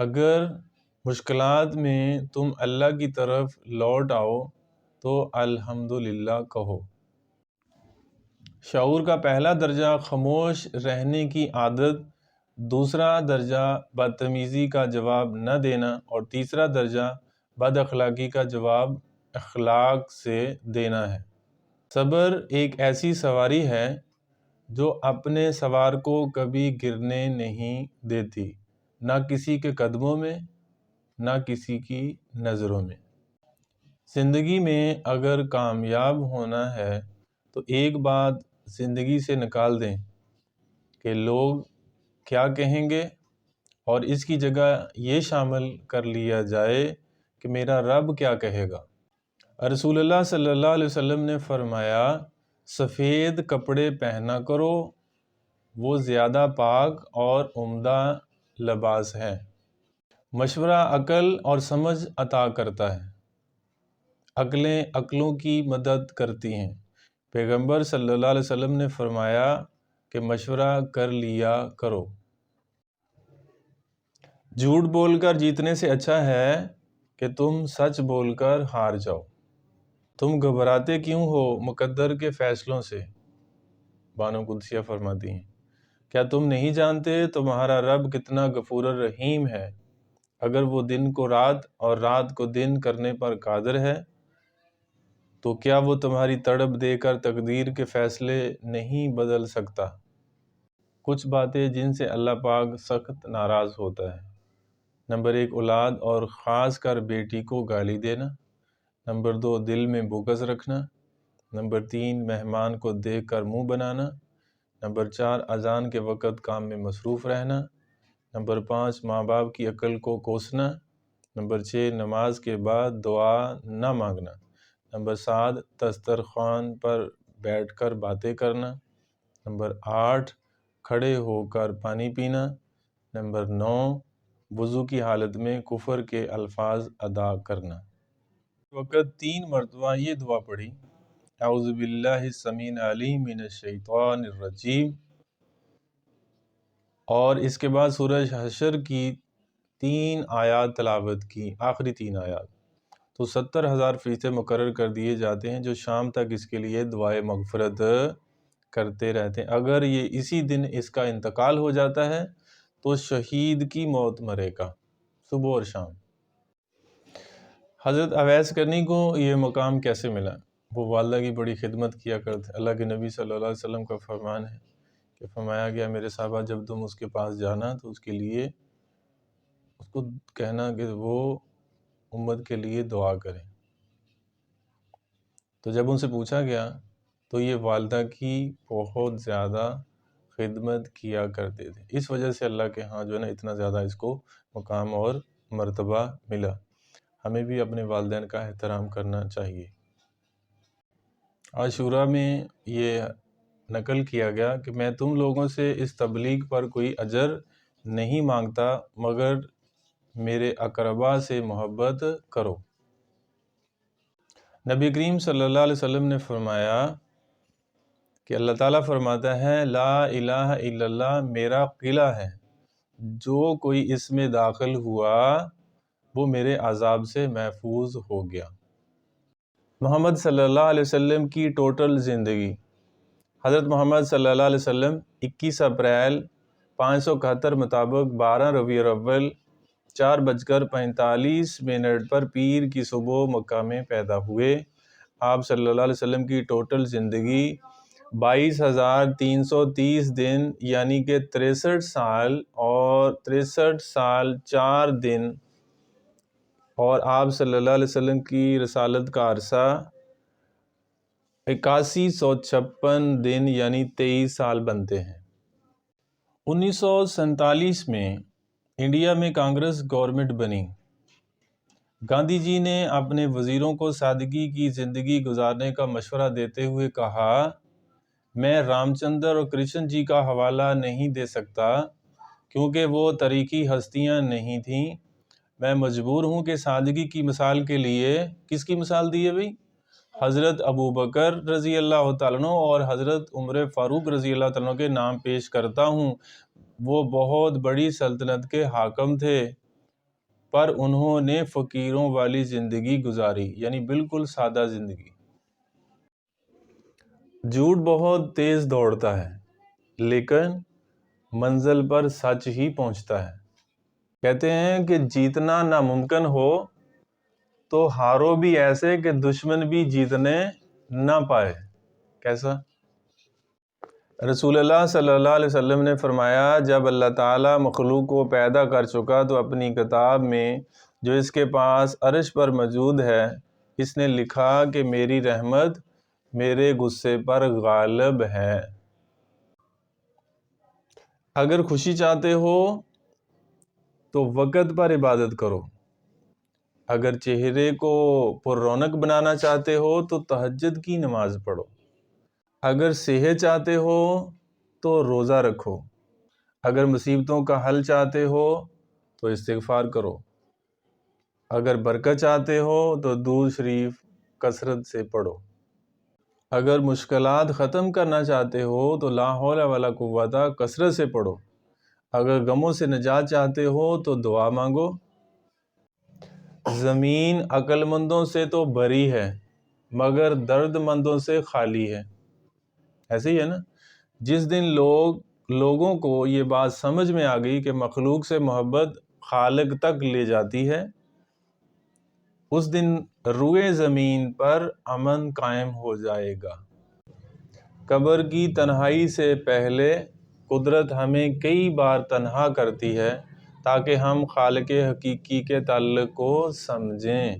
اگر مشکلات میں تم اللہ کی طرف لوٹ آؤ تو الحمدللہ کہو۔ شعور کا پہلا درجہ خاموش رہنے کی عادت، دوسرا درجہ بدتمیزی کا جواب نہ دینا، اور تیسرا درجہ بد اخلاقی کا جواب اخلاق سے دینا ہے۔ صبر ایک ایسی سواری ہے جو اپنے سوار کو کبھی گرنے نہیں دیتی، نہ کسی کے قدموں میں، نہ کسی کی نظروں میں۔ زندگی میں اگر کامیاب ہونا ہے تو ایک بات زندگی سے نکال دیں کہ لوگ کیا کہیں گے، اور اس کی جگہ یہ شامل کر لیا جائے کہ میرا رب کیا کہے گا۔ رسول اللہ صلی اللہ علیہ وسلم نے فرمایا، سفید کپڑے پہنا کرو، وہ زیادہ پاک اور عمدہ لباس ہے۔ مشورہ عقل اور سمجھ عطا کرتا ہے۔ عقلیں عقلوں کی مدد کرتی ہیں۔ پیغمبر صلی اللہ علیہ وسلم نے فرمایا کہ مشورہ کر لیا کرو۔ جھوٹ بول کر جیتنے سے اچھا ہے کہ تم سچ بول کر ہار جاؤ۔ تم گھبراتے کیوں ہو مقدر کے فیصلوں سے؟ بانو قدسیہ فرماتی ہیں، کیا تم نہیں جانتے تمہارا رب کتنا غفور الرحیم ہے؟ اگر وہ دن کو رات اور رات کو دن کرنے پر قادر ہے تو کیا وہ تمہاری تڑپ دے کر تقدیر کے فیصلے نہیں بدل سکتا؟ کچھ باتیں جن سے اللہ پاک سخت ناراض ہوتا ہے۔ نمبر 1، اولاد اور خاص کر بیٹی کو گالی دینا۔ نمبر 2، دل میں بغض رکھنا۔ نمبر 3، مہمان کو دیکھ کر منہ بنانا۔ نمبر 4، اذان کے وقت کام میں مصروف رہنا۔ نمبر 5، ماں باپ کی عقل کو کوسنا۔ نمبر 6، نماز کے بعد دعا نہ مانگنا۔ نمبر 7، دسترخوان پر بیٹھ کر باتیں کرنا۔ نمبر 8، کھڑے ہو کر پانی پینا۔ نمبر 9، وضو کی حالت میں کفر کے الفاظ ادا کرنا۔ وقت 3 مرتبہ یہ دعا پڑھی، اعوذ باللہ السمیع العلیم من الشیطان الرجیم، اور اس کے بعد سورہ حشر کی 3 آیات تلاوت کی، آخری 3 آیات، تو 70,000 فرشتے مقرر کر دیے جاتے ہیں جو شام تک اس کے لیے دعائے مغفرت کرتے رہتے ہیں۔ اگر یہ اسی دن اس کا انتقال ہو جاتا ہے تو شہید کی موت مرے گا، صبح اور شام۔ حضرت اویس کرنی کو یہ مقام کیسے ملا؟ وہ والدہ کی بڑی خدمت کیا کرتے۔ اللہ کے نبی صلی اللہ علیہ وسلم کا فرمان ہے کہ فرمایا گیا، میرے صحابہ جب تم اس کے پاس جانا تو اس کے لیے اس کو کہنا کہ وہ امت کے لیے دعا کریں۔ تو جب ان سے پوچھا گیا تو یہ والدہ کی بہت زیادہ خدمت کیا کرتے تھے، اس وجہ سے اللہ کے ہاں جو ہے نا اتنا زیادہ اس کو مقام اور مرتبہ ملا۔ ہمیں بھی اپنے والدین کا احترام کرنا چاہیے۔ عاشوراء میں یہ نقل کیا گیا کہ میں تم لوگوں سے اس تبلیغ پر کوئی اجر نہیں مانگتا مگر میرے اقربا سے محبت کرو۔ نبی کریم صلی اللہ علیہ وسلم نے فرمایا کہ اللہ تعالیٰ فرماتا ہے، لا الہ الا اللہ میرا قلعہ ہے، جو کوئی اس میں داخل ہوا وہ میرے عذاب سے محفوظ ہو گیا۔ محمد صلی اللہ علیہ وسلم کی ٹوٹل زندگی۔ حضرت محمد صلی اللہ علیہ وسلم 21 اپریل 571 مطابق 12 ربیع الاول 4:45 پر پیر کی صبح مکہ میں پیدا ہوئے۔ آپ صلی اللہ علیہ وسلم کی ٹوٹل زندگی 22,330 دن یعنی کہ 63 سال اور 63 سال 4 دن، اور آپ صلی اللہ علیہ وسلم کی رسالت کا عرصہ 8156 دن یعنی 23 سال بنتے ہیں۔ 1947 میں انڈیا میں کانگریس گورنمنٹ بنی۔ گاندھی جی نے اپنے وزیروں کو سادگی کی زندگی گزارنے کا مشورہ دیتے ہوئے کہا، میں رام چندر اور کرشن جی کا حوالہ نہیں دے سکتا کیونکہ وہ تاریخی ہستیاں نہیں تھیں، میں مجبور ہوں کہ سادگی کی مثال کے لیے کس کی مثال دی ہے بھئی؟ حضرت ابوبکر رضی اللہ تعالیٰ عنہ اور حضرت عمر فاروق رضی اللہ تعالیٰ عنہ کے نام پیش کرتا ہوں۔ وہ بہت بڑی سلطنت کے حاکم تھے، پر انہوں نے فقیروں والی زندگی گزاری، یعنی بالکل سادہ زندگی۔ جھوٹ بہت تیز دوڑتا ہے لیکن منزل پر سچ ہی پہنچتا ہے۔ کہتے ہیں کہ جیتنا ناممکن ہو تو ہارو بھی ایسے کہ دشمن بھی جیتنے نہ پائے۔ کیسا؟ رسول اللہ صلی اللہ علیہ وسلم نے فرمایا، جب اللہ تعالیٰ مخلوق کو پیدا کر چکا تو اپنی کتاب میں جو اس کے پاس عرش پر موجود ہے اس نے لکھا کہ میری رحمت میرے غصے پر غالب ہے۔ اگر خوشی چاہتے ہو تو وقت پر عبادت کرو، اگر چہرے کو پر رونق بنانا چاہتے ہو تو تہجد کی نماز پڑھو، اگر صحت چاہتے ہو تو روزہ رکھو، اگر مصیبتوں کا حل چاہتے ہو تو استغفار کرو، اگر برکت چاہتے ہو تو درود شریف کثرت سے پڑھو، اگر مشکلات ختم کرنا چاہتے ہو تو لا حول ولا قوت کثرت سے پڑھو، اگر غموں سے نجات چاہتے ہو تو دعا مانگو۔ زمین عقل مندوں سے تو بھری ہے مگر درد مندوں سے خالی ہے۔ ایسے ہی ہے نا، جس دن لوگوں کو یہ بات سمجھ میں آ گئی کہ مخلوق سے محبت خالق تک لے جاتی ہے، اس دن روئے زمین پر امن قائم ہو جائے گا۔ قبر کی تنہائی سے پہلے قدرت ہمیں کئی بار تنہا کرتی ہے تاکہ ہم خالق حقیقی کے تعلق کو سمجھیں۔